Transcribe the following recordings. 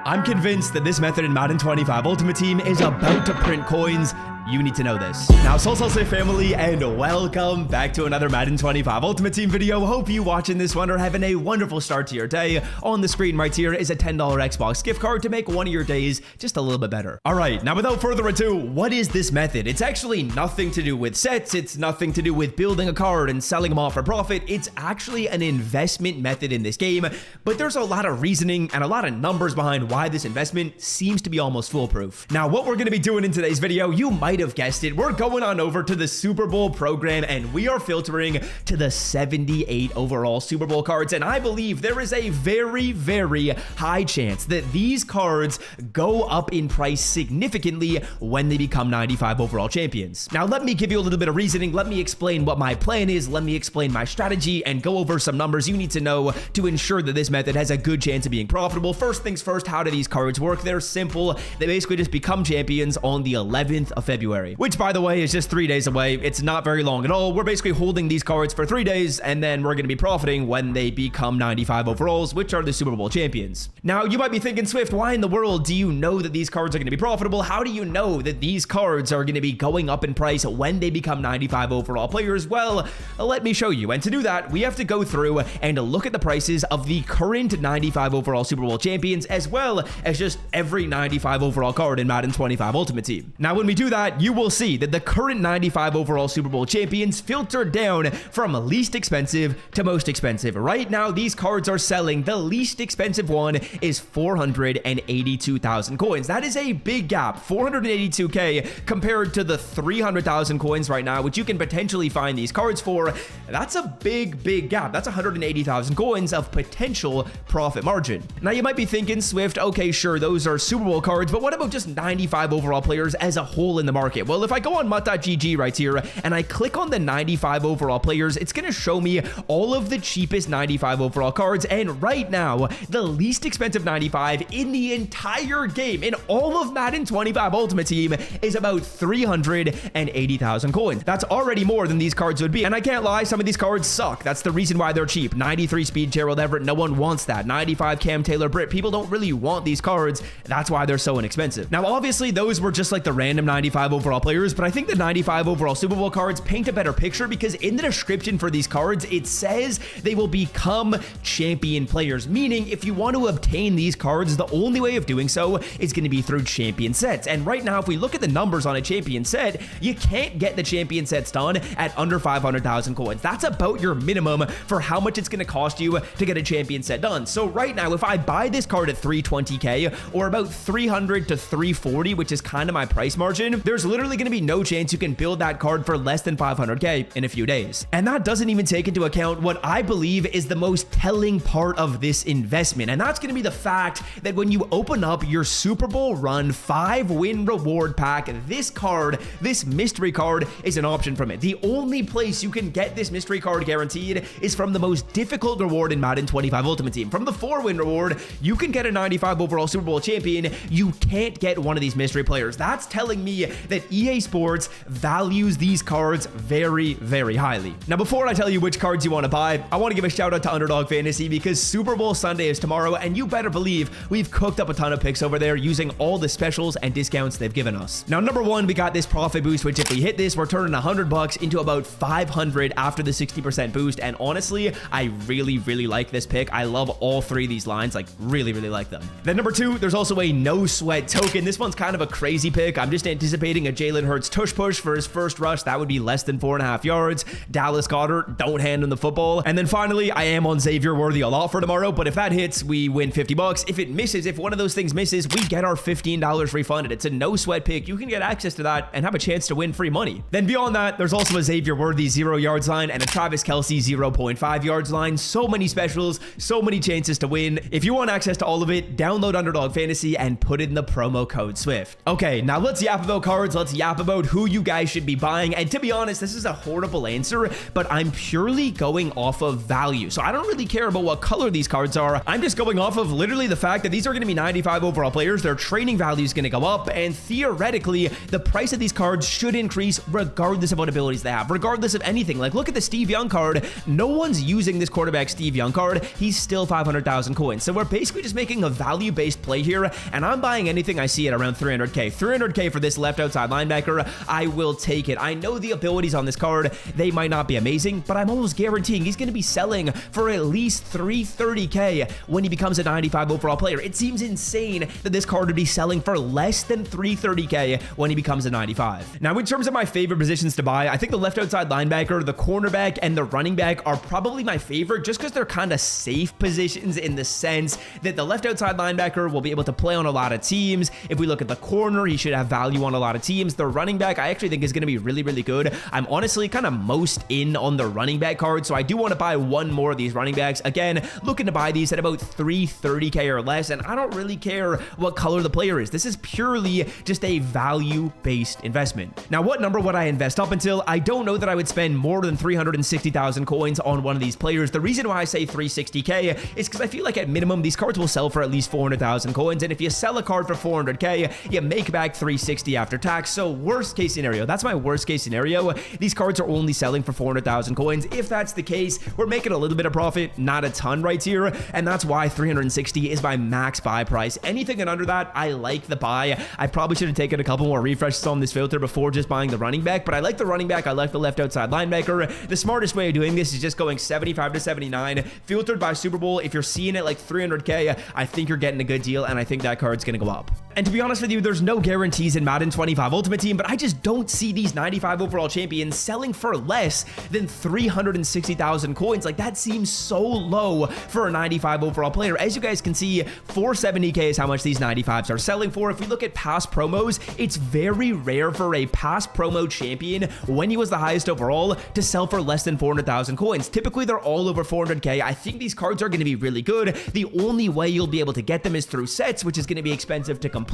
I'm convinced that this method in Madden 25 Ultimate Team is about to print coins. You need to know this. Now, Soul family, and welcome back to another Madden 25 Ultimate Team video. Hope you watching this one are having a wonderful start to your day. On the screen right here is a $10 Xbox gift card to make one of your days just a little bit better. All right, now without further ado, what is this method? It's actually nothing to do with sets. It's nothing to do with building a card and selling them off for profit. It's actually an investment method in this game, but there's a lot of reasoning and a lot of numbers behind why this investment seems to be almost foolproof. Now, what we're gonna be doing in today's video, you might have guessed it, we're going on over to the Super Bowl program and we are filtering to the 78 overall Super Bowl cards, and I believe there is a very, very high chance that these cards go up in price significantly when they become 95 overall champions. Now, let me give you a little bit of reasoning. Let me explain what my plan is. Let me explain my strategy and go over some numbers you need to know to ensure that this method has a good chance of being profitable. First things first, how do these cards work? They're simple. They basically just become champions on the 11th of February, which, by the way, is just 3 days away. It's not very long at all. We're basically holding these cards for 3 days, and then we're going to be profiting when they become 95 overalls, which are the Super Bowl champions. Now, you might be thinking, Swift, why in the world do you know that these cards are going to be profitable? How do you know that these cards are going to be going up in price when they become 95 overall players? Well, let me show you. And to do that, we have to go through and look at the prices of the current 95 overall Super Bowl champions, as well as just every 95 overall card in Madden 25 Ultimate Team. Now, when we do that, you will see that the current 95 overall Super Bowl champions filtered down from least expensive to most expensive. Right now, these cards are selling. The least expensive one is 482,000 coins. That is a big gap, 482k compared to the 300,000 coins right now, which you can potentially find these cards for. That's a big, big gap. That's 180,000 coins of potential profit margin. Now, you might be thinking, Swift, okay, sure, those are Super Bowl cards, but what about just 95 overall players as a whole in the market? Well, if I go on MUT.GG right here and I click on the 95 overall players, it's going to show me all of the cheapest 95 overall cards, and right now, the least expensive 95 in the entire game, in all of Madden 25 Ultimate Team, is about 380,000 coins. That's already more than these cards would be, and I can't lie, some of these cards suck. That's the reason why they're cheap. 93 Speed Gerald Everett, no one wants that. 95 Cam Taylor Britt, people don't really want these cards. That's why they're so inexpensive. Now, obviously, those were just like the random 95 overall players, but I think the 95 overall Super Bowl cards paint a better picture because in the description for these cards, it says they will become champion players, meaning if you want to obtain these cards, the only way of doing so is going to be through champion sets. And right now, if we look at the numbers on a champion set, you can't get the champion sets done at under 500,000 coins. That's about your minimum for how much it's going to cost you to get a champion set done. So right now, if I buy this card at 320k or about 300 to 340, which is kind of my price margin, there's literally going to be no chance you can build that card for less than 500k in a few days. And that doesn't even take into account what I believe is the most telling part of this investment, and that's going to be the fact that when you open up your Super Bowl run 5-win reward pack, this card, this mystery card, is an option from it. The only place you can get this mystery card guaranteed is from the most difficult reward in Madden 25 Ultimate Team. From the 4-win reward, you can get a 95 overall Super Bowl champion. You can't get one of these mystery players. That's telling me that EA Sports values these cards very, very highly. Now, before I tell you which cards you want to buy, I want to give a shout out to Underdog Fantasy because Super Bowl Sunday is tomorrow, and you better believe we've cooked up a ton of picks over there using all the specials and discounts they've given us. Now, number one, we got this profit boost, which if we hit this, we're turning $100 into about 500 after the 60% boost. And honestly, I really, really like this pick. I love all three of these lines, like really, really like them. Then number two, there's also a no sweat token. This one's kind of a crazy pick. I'm just anticipating a Jalen Hurts tush push for his first rush. That would be less than 4.5 yards. Dallas Goedert, don't hand him the football. And then finally, I am on Xavier Worthy a lot for tomorrow, but if that hits, we win $50. If it misses, if one of those things misses, we get our $15 refunded. It's a no sweat pick. You can get access to that and have a chance to win free money. Then beyond that, there's also a Xavier Worthy 0 yards line and a Travis Kelce 0.5 yards line. So many specials, so many chances to win. If you want access to all of it, download Underdog Fantasy and put in the promo code SWIFT. Okay, now let's yap about cards. cards, let's yap about who you guys should be buying. And to be honest, this is a horrible answer, but I'm purely going off of value. So I don't really care about what color these cards are. I'm just going off of literally the fact that these are going to be 95 overall players. Their trading value is going to go up, and theoretically, the price of these cards should increase regardless of what abilities they have, regardless of anything. Like, look at the Steve Young card. No one's using this quarterback Steve Young card. He's still 500,000 coins. So we're basically just making a value-based play here, and I'm buying anything I see at around 300K. 300K for this left outside linebacker, I will take it. I know the abilities on this card, they might not be amazing, but I'm almost guaranteeing he's going to be selling for at least 330K when he becomes a 95 overall player. It seems insane that this card would be selling for less than 330K when he becomes a 95. Now, in terms of my favorite positions to buy, I think the left outside linebacker, the cornerback, and the running back are probably my favorite just because they're kind of safe positions in the sense that the left outside linebacker will be able to play on a lot of teams. If we look at the corner, he should have value on a lot of teams. The running back, I actually think is going to be really, really good. I'm honestly kind of most in on the running back card, so I do want to buy one more of these running backs. Again, looking to buy these at about 330K or less, and I don't really care what color the player is. This is purely just a value-based investment. Now, what number would I invest up until? I don't know that I would spend more than 360,000 coins on one of these players. The reason why I say 360K is because I feel like at minimum, these cards will sell for at least 400,000 coins, and if you sell a card for 400K, you make back 360 after tax. So worst case scenario, that's my worst case scenario. These cards are only selling for 400,000 coins. If that's the case, we're making a little bit of profit, not a ton right here, and that's why 360 is my max buy price. Anything and under that, I like the buy. I probably should have taken a couple more refreshes on this filter before just buying the running back, but I like the running back. I like the left outside linebacker. The smartest way of doing this is just going 75 to 79, filtered by Super Bowl. If you're seeing it like 300K, I think you're getting a good deal, and I think that card's going to go up. And to be honest with you, there's no guarantees in Madden 25 Ultimate Team, but I just don't see these 95 overall champions selling for less than 360,000 coins. Like, that seems so low for a 95 overall player. As you guys can see, 470K is how much these 95s are selling for. If we look at past promos, it's very rare for a past promo champion, when he was the highest overall, to sell for less than 400,000 coins. Typically, they're all over 400K. I think these cards are going to be really good. The only way you'll be able to get them is through sets, which is going to be expensive to complete.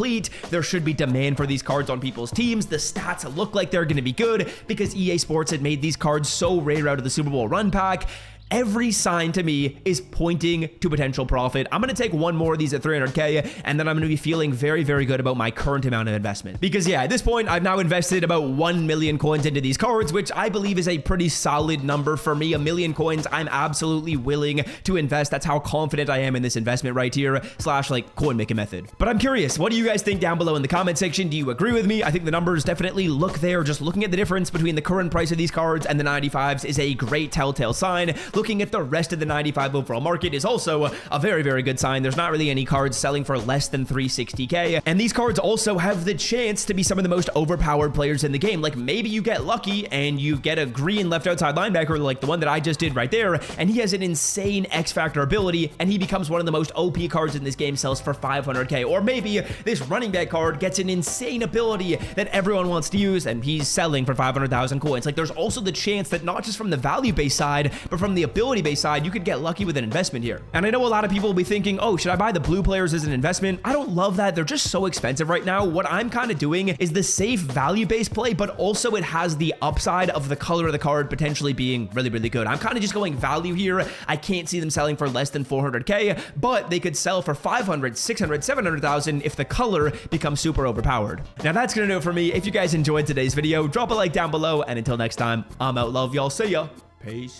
There should be demand for these cards on people's teams. The stats look like they're going to be good because EA Sports had made these cards so rare out of the Super Bowl run pack. Every sign to me is pointing to potential profit. I'm going to take one more of these at 300K, and then I'm going to be feeling very, very good about my current amount of investment. Because yeah, at this point, I've now invested about 1 million coins into these cards, which I believe is a pretty solid number for me. 1 million coins, I'm absolutely willing to invest. That's how confident I am in this investment right here, / like coin making method. But I'm curious, what do you guys think down below in the comment section? Do you agree with me? I think the numbers definitely look there. Just looking at the difference between the current price of these cards and the 95s is a great telltale sign. Looking at the rest of the 95 overall market is also a very, very good sign. There's not really any cards selling for less than 360K, and these cards also have the chance to be some of the most overpowered players in the game. Like, maybe you get lucky and you get a green left outside linebacker like the one that I just did right there, and he has an insane X-Factor ability, and he becomes one of the most OP cards in this game, sells for 500K. Or maybe this running back card gets an insane ability that everyone wants to use, and he's selling for 500,000 coins. Like, there's also the chance that not just from the value-based side, but from the ability-based side, you could get lucky with an investment here. And I know a lot of people will be thinking, oh, should I buy the blue players as an investment? I don't love that. They're just so expensive right now. What I'm kind of doing is the safe value-based play, but also it has the upside of the color of the card potentially being really, really good. I'm kind of just going value here. I can't see them selling for less than 400K, but they could sell for 500, 600, 700,000 if the color becomes super overpowered. Now that's going to do it for me. If you guys enjoyed today's video, drop a like down below, and until next time, I'm out. Love y'all. See ya. Peace.